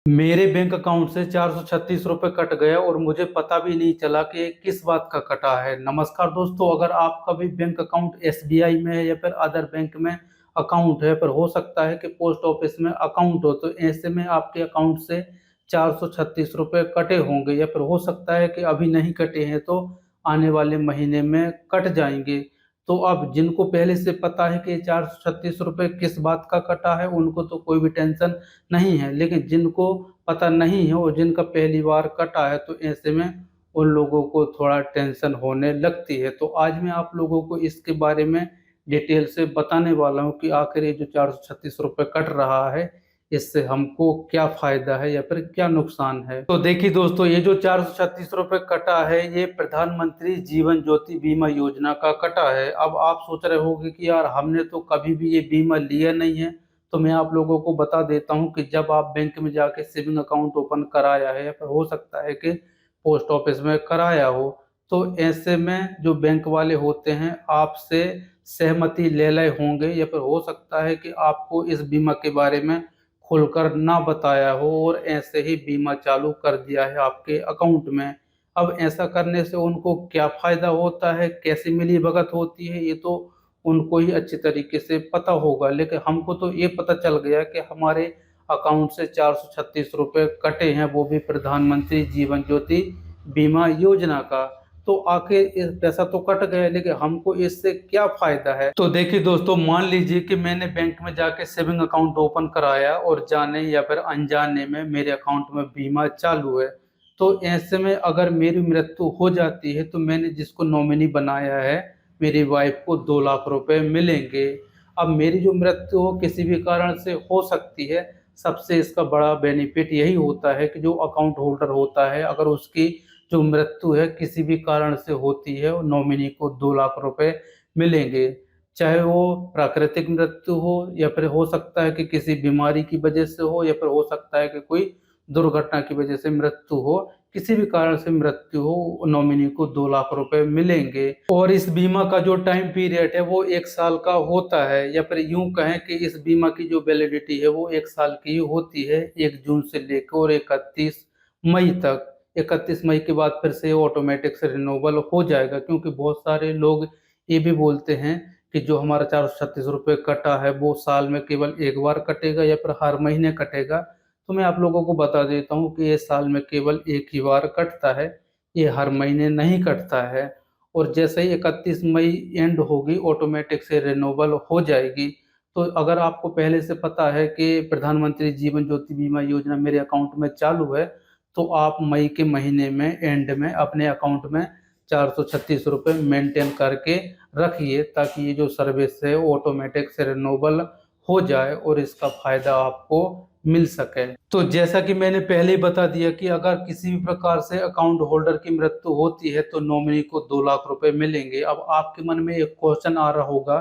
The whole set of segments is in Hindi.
मेरे बैंक अकाउंट से 436 रुपये कट गया और मुझे पता भी नहीं चला कि किस बात का कटा है। नमस्कार दोस्तों, अगर आपका भी बैंक अकाउंट एसबीआई में है या फिर अदर बैंक में अकाउंट है, पर हो सकता है कि पोस्ट ऑफिस में अकाउंट हो, तो ऐसे में आपके अकाउंट से 436 रुपये कटे होंगे, या फिर हो सकता है कि अभी नहीं कटे हैं तो आने वाले महीने में कट जाएंगे। तो अब जिनको पहले से पता है कि 436 रुपये किस बात का कटा है, उनको तो कोई भी टेंशन नहीं है, लेकिन जिनको पता नहीं है और जिनका पहली बार कटा है, तो ऐसे में उन लोगों को थोड़ा टेंशन होने लगती है। तो आज मैं आप लोगों को इसके बारे में डिटेल से बताने वाला हूँ कि आखिर ये जो 436 रुपये कट रहा है, इससे हमको क्या फायदा है या फिर क्या नुकसान है। तो देखिए दोस्तों, ये जो 436 रुपये कटा है, ये प्रधानमंत्री जीवन ज्योति बीमा योजना का कटा है। अब आप सोच रहे होंगे कि यार, हमने तो कभी भी ये बीमा लिया नहीं है। तो मैं आप लोगों को बता देता हूं कि जब आप बैंक में जाके सेविंग अकाउंट ओपन कराया है, या फिर हो सकता है कि पोस्ट ऑफिस में कराया हो, तो ऐसे में जो बैंक वाले होते हैं आपसे सहमति ले रहे होंगे, या फिर हो सकता है कि आपको इस बीमा के बारे में खुलकर ना बताया हो और ऐसे ही बीमा चालू कर दिया है आपके अकाउंट में। अब ऐसा करने से उनको क्या फायदा होता है, कैसे मिली भगत होती है, ये तो उनको ही अच्छी तरीके से पता होगा। लेकिन हमको तो ये पता चल गया कि हमारे अकाउंट से 436 रुपये कटे हैं, वो भी प्रधानमंत्री जीवन ज्योति बीमा योजना का। तो आखिर इस पैसा तो कट गया, लेकिन हमको इससे क्या फायदा है। तो देखिए दोस्तों, मान लीजिए कि मैंने बैंक में जाके सेविंग अकाउंट ओपन कराया और जाने या फिर अनजाने में मेरे अकाउंट में बीमा चालू है। तो ऐसे में अगर मेरी मृत्यु हो जाती है, तो मैंने जिसको नॉमिनी बनाया है, मेरी वाइफ को 2 लाख रुपए मिलेंगे। अब मेरी जो मृत्यु हो किसी भी कारण से हो सकती है। सबसे इसका बड़ा बेनिफिट यही होता है कि जो अकाउंट होल्डर होता है, अगर उसकी जो मृत्यु है किसी भी कारण से होती है, नॉमिनी को 2 लाख रुपए मिलेंगे। चाहे वो प्राकृतिक मृत्यु हो, या फिर हो सकता है कि किसी बीमारी की वजह से हो, या फिर हो सकता है कि कोई दुर्घटना की वजह से मृत्यु हो। किसी भी कारण से मृत्यु हो, नॉमिनी को 2 लाख रुपए मिलेंगे। और इस बीमा का जो टाइम पीरियड है वो 1 साल का होता है, या फिर यूं कहें कि इस बीमा की जो वैलिडिटी है वो 1 साल की होती है, 1 जून से लेकर 31 मई तक। 31 मई के बाद फिर से ऑटोमेटिक से रिन्यूएबल हो जाएगा, क्योंकि बहुत सारे लोग ये भी बोलते हैं कि जो हमारा 436 रुपये कटा है वो साल में केवल एक बार कटेगा या फिर हर महीने कटेगा। तो मैं आप लोगों को बता देता हूँ कि ये साल में केवल एक ही बार कटता है, ये हर महीने नहीं कटता है। और जैसे ही 31 मई एंड होगी, ऑटोमेटिक से रिन्यूएबल हो जाएगी। तो अगर आपको पहले से पता है कि प्रधानमंत्री जीवन ज्योति बीमा योजना मेरे अकाउंट में चालू है, तो आप मई के महीने में एंड में अपने अकाउंट में 436 रुपये मेंटेन करके रखिए, ताकि ये जो सर्विस है ऑटोमेटिक से रिन्यूएबल हो जाए और इसका फायदा आपको मिल सके। तो जैसा कि मैंने पहले ही बता दिया कि अगर किसी भी प्रकार से अकाउंट होल्डर की मृत्यु होती है तो नॉमिनी को 2 लाख रुपए मिलेंगे। अब आपके मन में एक क्वेश्चन आ रहा होगा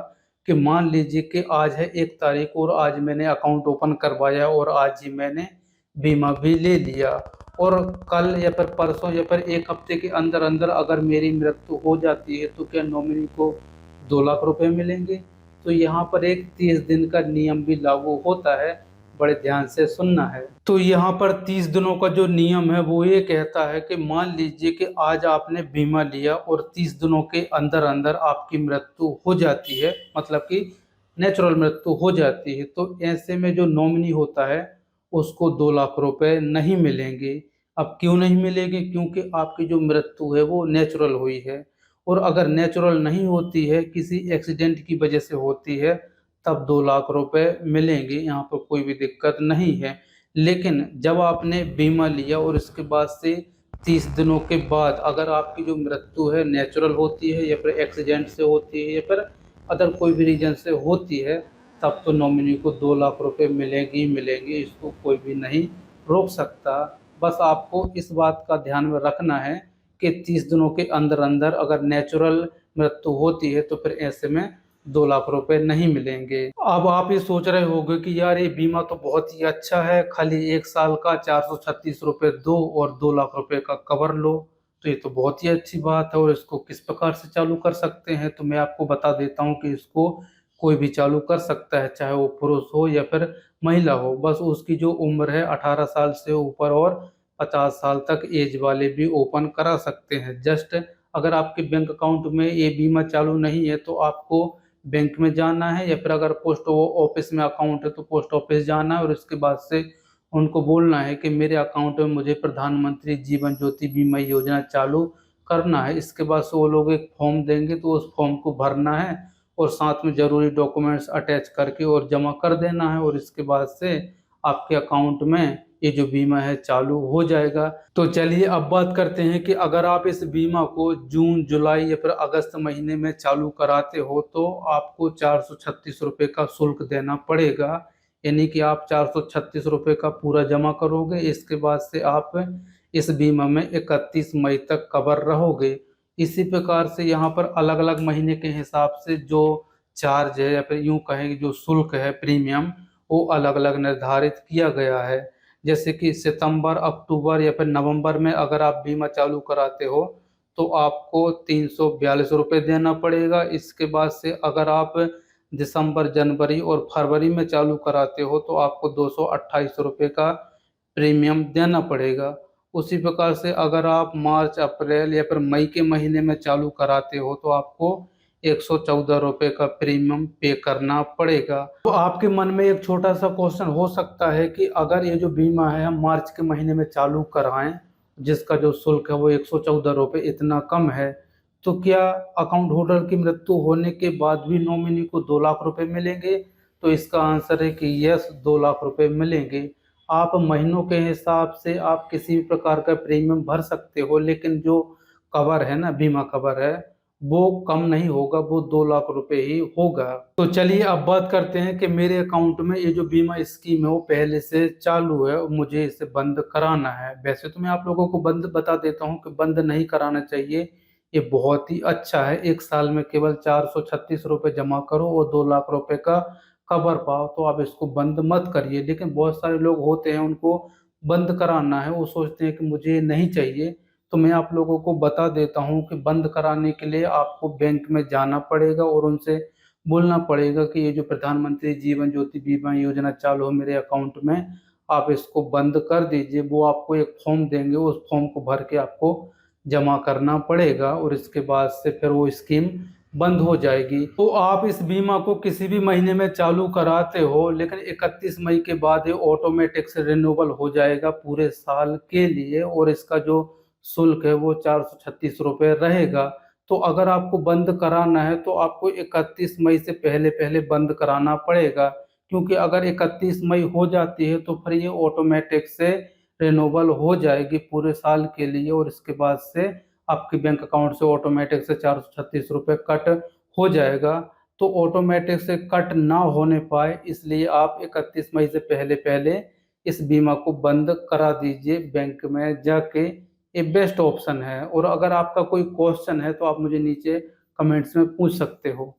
कि मान लीजिए कि आज है 1 तारीख और आज मैंने अकाउंट ओपन करवाया और आज ही मैंने बीमा भी ले लिया, और कल या फिर परसों या फिर एक हफ्ते के अंदर अंदर अगर मेरी मृत्यु हो जाती है, तो क्या नॉमिनी को 2 लाख रुपए मिलेंगे? तो यहाँ पर एक 30 दिन का नियम भी लागू होता है, बड़े ध्यान से सुनना है। तो यहाँ पर 30 दिनों का जो नियम है वो ये कहता है कि मान लीजिए कि आज आपने बीमा लिया और 30 दिनों के अंदर अंदर आपकी मृत्यु हो जाती है, मतलब कि नेचुरल मृत्यु हो जाती है, तो ऐसे में जो नॉमिनी होता है उसको 2 लाख रुपए नहीं मिलेंगे। अब क्यों नहीं मिलेंगे? क्योंकि आपकी जो मृत्यु है वो नेचुरल हुई है। और अगर नेचुरल नहीं होती है, किसी एक्सीडेंट की वजह से होती है, तब 2 लाख रुपए मिलेंगे, यहाँ पर कोई भी दिक्कत नहीं है। लेकिन जब आपने बीमा लिया और इसके बाद से 30 दिनों के बाद अगर आपकी जो मृत्यु है नेचुरल होती है, या फिर एक्सीडेंट से होती है, या फिर अदर कोई भी रीजन से होती है, तब तो नॉमिनी को 2 लाख रुपए मिलेंगी ही मिलेंगी, इसको कोई भी नहीं रोक सकता। बस आपको इस बात का ध्यान में रखना है कि 30 दिनों के अंदर अंदर अगर नेचुरल मृत्यु होती है, तो फिर ऐसे में 2 लाख रुपए नहीं मिलेंगे। अब आप ये सोच रहे होंगे कि यार, ये बीमा तो बहुत ही अच्छा है, खाली 1 साल का 436 रुपये दो और 2 लाख रुपए का कवर लो। तो ये तो बहुत ही अच्छी बात है, और इसको किस प्रकार से चालू कर सकते हैं, तो मैं आपको बता देता हूँ कि इसको कोई भी चालू कर सकता है, चाहे वो पुरुष हो या फिर महिला हो, बस उसकी जो उम्र है 18 साल से ऊपर, और 50 साल तक एज वाले भी ओपन करा सकते हैं। जस्ट अगर आपके बैंक अकाउंट में ये बीमा चालू नहीं है तो आपको बैंक में जाना है, या फिर अगर पोस्ट ऑफिस में अकाउंट है तो पोस्ट ऑफिस जाना है, और इसके बाद से उनको बोलना है कि मेरे अकाउंट में मुझे प्रधानमंत्री जीवन ज्योति बीमा योजना चालू करना है। इसके बाद से वो लोग एक फॉर्म देंगे, तो उस फॉर्म को भरना है और साथ में जरूरी डॉक्यूमेंट्स अटैच करके और जमा कर देना है, और इसके बाद से आपके अकाउंट में ये जो बीमा है चालू हो जाएगा। तो चलिए अब बात करते हैं कि अगर आप इस बीमा को जून, जुलाई या फिर अगस्त महीने में चालू कराते हो तो आपको 436 रुपये का शुल्क देना पड़ेगा। यानी कि आप 436 रुपये का पूरा जमा करोगे, इसके बाद से आप इस बीमा में 31 मई तक कवर रहोगे। इसी प्रकार से यहाँ पर अलग अलग महीने के हिसाब से जो चार्ज है, या फिर यूं कहें कि जो शुल्क है, प्रीमियम, वो अलग अलग निर्धारित किया गया है। जैसे कि सितंबर, अक्टूबर या फिर नवंबर में अगर आप बीमा चालू कराते हो तो आपको 342 रुपये देना पड़ेगा। इसके बाद से अगर आप दिसंबर, जनवरी और फरवरी में चालू कराते हो तो आपको 228 रुपये का प्रीमियम देना पड़ेगा। उसी प्रकार से अगर आप मार्च, अप्रैल या फिर मई के महीने में चालू कराते हो तो आपको 114 रुपये का प्रीमियम पे करना पड़ेगा। तो आपके मन में एक छोटा सा क्वेश्चन हो सकता है कि अगर ये जो बीमा है हम मार्च के महीने में चालू कराएं, जिसका जो शुल्क है वो 114 रुपये इतना कम है, तो क्या अकाउंट होल्डर की मृत्यु होने के बाद भी नॉमिनी को 2 लाख रुपए मिलेंगे? तो इसका आंसर है कि यस, 2 लाख रुपए मिलेंगे। आप महीनों के हिसाब से आप किसी भी प्रकार का प्रीमियम भर सकते हो, लेकिन जो कवर है ना, बीमा कवर है, वो कम नहीं होगा, वो 2 लाख रुपए ही होगा। तो चलिए अब बात करते हैं कि मेरे अकाउंट में ये जो बीमा स्कीम है वो पहले से चालू है और मुझे इसे बंद कराना है। वैसे तो मैं आप लोगों को बंद बता देता हूँ कि बंद नहीं कराना चाहिए, ये बहुत ही अच्छा है। एक साल में केवल 436 रुपये जमा करो और 2 लाख रुपए का कवर पाओ, तो आप इसको बंद मत करिए। लेकिन बहुत सारे लोग होते हैं, उनको बंद कराना है, वो सोचते हैं कि मुझे नहीं चाहिए। तो मैं आप लोगों को बता देता हूँ कि बंद कराने के लिए आपको बैंक में जाना पड़ेगा और उनसे बोलना पड़ेगा कि ये जो प्रधानमंत्री जीवन ज्योति बीमा योजना चालू है मेरे अकाउंट में, आप इसको बंद कर दीजिए। वो आपको एक फॉर्म देंगे, उस फॉर्म को भर के आपको जमा करना पड़ेगा, और इसके बाद से फिर वो स्कीम बंद हो जाएगी। तो आप इस बीमा को किसी भी महीने में चालू कराते हो, लेकिन 31 मई के बाद ये ऑटोमेटिक से रिन्यूअल हो जाएगा पूरे साल के लिए, और इसका जो शुल्क है वो 436 रुपये रहेगा। तो अगर आपको बंद कराना है तो आपको 31 मई से पहले पहले बंद कराना पड़ेगा, क्योंकि अगर 31 मई हो जाती है तो फिर ये ऑटोमेटिक से रिन्यूअल हो जाएगी पूरे साल के लिए, और इसके बाद से आपके बैंक अकाउंट से ऑटोमेटिक से 436 रुपये कट हो जाएगा। तो ऑटोमेटिक से कट ना होने पाए इसलिए आप 31 मई से पहले पहले इस बीमा को बंद करा दीजिए बैंक में जाके। ये बेस्ट ऑप्शन है। और अगर आपका कोई क्वेश्चन है तो आप मुझे नीचे कमेंट्स में पूछ सकते हो।